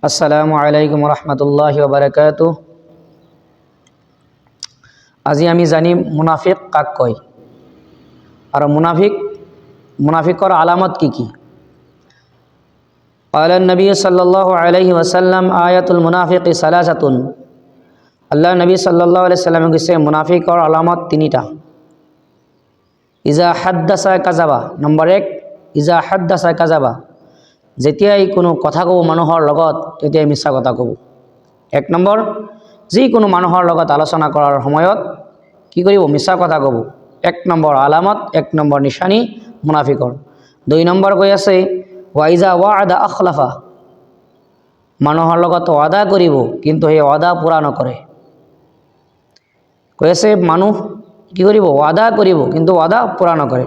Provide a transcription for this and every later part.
আসসালামু আলাইকুম রহমতুল্লাহি ওয়া বারাকাতুহু। আজি আমি জানিম মুনাফিক কাক কয় আর মুনাফিকৰ আলামত কি কি। قال النبي صلى الله عليه وسلم آية المنافق ثلاثة। আল্লাহ নবী সাল্লাল্লাহু আলাইহি সাল্লাম কৈছে মুনাফিকৰ আলামত তিনিটা। ইজা হাদ্দাসা কাযাবা, নম্বৰ 1 ইজা হাদ্দাসা কাযাবা, যেতিয়াই কোনো কথা ক'ব মানুহৰ লগত তেতিয়াই মিছা কথা ক'ব। 1 নম্বৰ, যিকোনো মানুহৰ লগত আলোচনা কৰাৰ সময়ত কি কৰিব, মিছা কথা ক'ব। 1 নম্বৰ আলামত, 1 নম্বৰ নিশানী মুনাফিকৰ। 2 নম্বৰ কৈ আছে ওয়াইজা ওয়াদা আখলাফা, মানুহৰ লগত ওয়াদা কৰিব কিন্তু সেই ওয়াদা পূৰা নকৰে। কৈ আছে মানুহ কি কৰিব, ওয়াদা কৰিব কিন্তু ওয়াদা পূৰা নকৰে।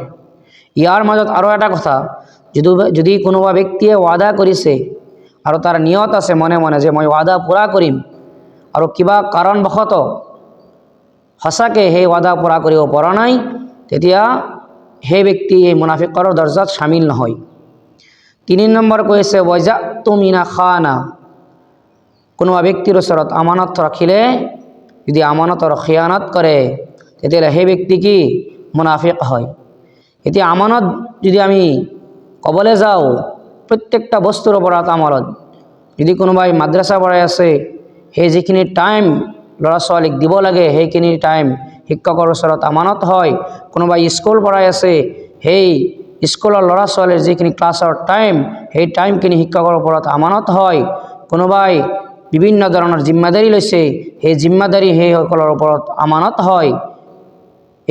ইয়াৰ মাজত আৰু এটা কথা, যদি কোনোবা ব্যক্তিয়ে ওয়াদা কৰিছে আৰু তাৰ নিয়ত আছে মনে মনে যে মই ওয়াদা পূৰা কৰিম আৰু কিবা কাৰণবশতঃ সঁচাকৈ সেই ওয়াদা পূৰা কৰিব পৰা নাই, তেতিয়া সেই ব্যক্তি এই মুনাফিকৰ দৰ্জাত শামিল নহয়। 3 নম্বৰ কৈছে ওয়াজাতু মিনা খানা, কোনোবা ব্যক্তিৰ ওচৰত আমানত ৰাখিলে যদি আমানতৰ খিয়ানত কৰে তেতিয়াহ'লে সেই ব্যক্তি কি মুনাফিক হয়। এতিয়া আমানত যদি আমি ক'বলৈ যাওঁ প্ৰত্যেকটা বস্তুৰ ওপৰত আমানত, যদি কোনোবাই মাদ্ৰাছা পঢ়াই আছে সেই যিখিনি টাইম ল'ৰা ছোৱালীক দিব লাগে সেইখিনি টাইম শিক্ষকৰ ওচৰত আমানত হয়। কোনোবাই স্কুল পঢ়াই আছে সেই স্কুলৰ ল'ৰা ছোৱালীৰ যিখিনি ক্লাছৰ টাইম সেই টাইমখিনি শিক্ষকৰ ওপৰত আমানত হয়। কোনোবাই বিভিন্ন ধৰণৰ জিম্মাদাৰী লৈছে সেই জিম্মাদাৰী সেইসকলৰ ওপৰত আমানত হয়।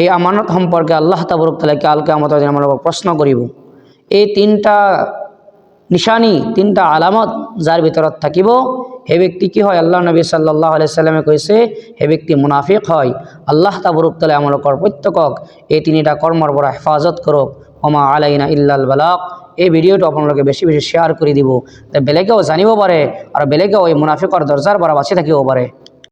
এই আমানত সম্পৰ্কে আল্লাহ তাবাৰক তাআলা কাল কিয়ামতৰ দিনা আমাক প্ৰশ্ন কৰিব। এই 3টা নিশানী, 3টা আলামত যাৰ ভিতৰত থাকিব সেই ব্যক্তি কি হয়, আল্লাহ নবী সাল্লাল্লাহু আলাইহি সাল্লামে কৈছে সেই ব্যক্তি মুনাফিক হয়। আল্লাহ তাবাৰক তাআলা আমালোকৰ প্ৰত্যেকক এই 3টা কৰ্মৰ পৰা হেফাজত কৰক। ওমা আলাইনা ইল্লাল বালাগ। এই ভিডিঅ'টো আপোনালোকে বেছি বেছি শ্বেয়াৰ কৰি দিব, বেলেগেও জানিব পাৰে আৰু বেলেগেও এই মুনাফিকৰ দৰ্জাৰ পৰা বাচি থাকিব পাৰে।